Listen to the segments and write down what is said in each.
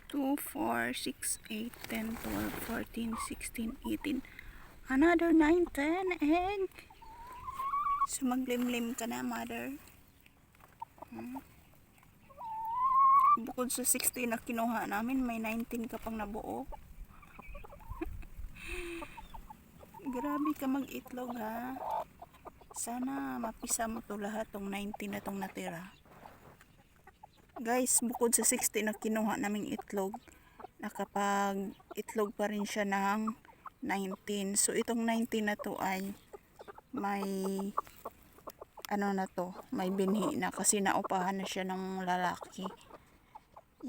2, 4, 6, 8, 10, 12, 14, 16, 18. Another 9, 10 egg. So maglimlim ka na, mother. Bukod sa 16 na kinuha namin, may 19 ka pang nabuo. Grabe ka mag-itlog, ha. Sana mapisa mo to lahat, tong 19 na tong natira. Guys, bukod sa 60 na kinuha naming itlog, nakapag itlog pa rin siya ng 19. So itong 19 na to ay may ano na to, may binhi na kasi naupahan na siya ng lalaki.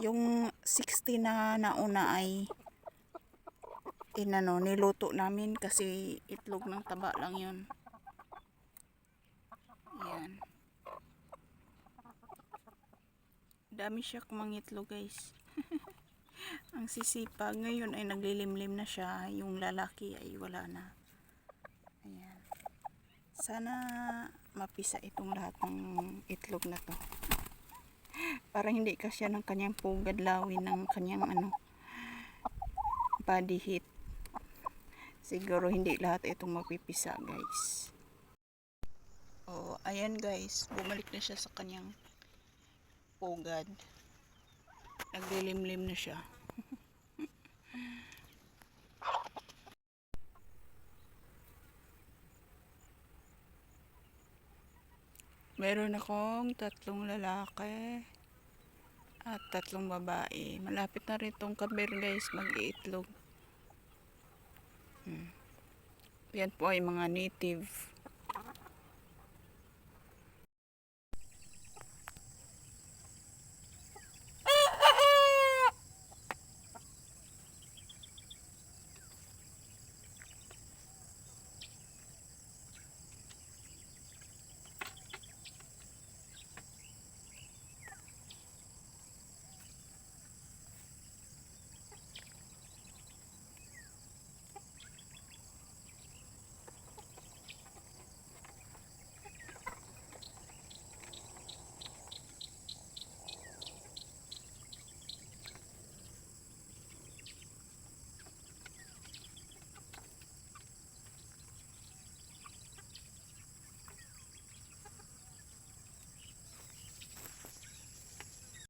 Yung 60 na nauna ay niluto namin kasi itlog ng taba lang yun. Yan. Dami siya kumangitlog, guys. Ang sisipag. Ngayon ay naglilimlim na siya. Yung lalaki ay wala na. Ayan. Sana mapisa itong lahat ng itlog na to. Para hindi kasya ng kanyang pugad lawin ng kanyang body heat. Siguro hindi lahat itong mapipisa, guys. Oh, ayan guys. Bumalik na siya sa kanyang pugad. Naglilimlim na siya. Meron akong 3 lalaki at 3 babae. Malapit na rin tong kabir, guys, mag-iitlog. Yan po ay mga native.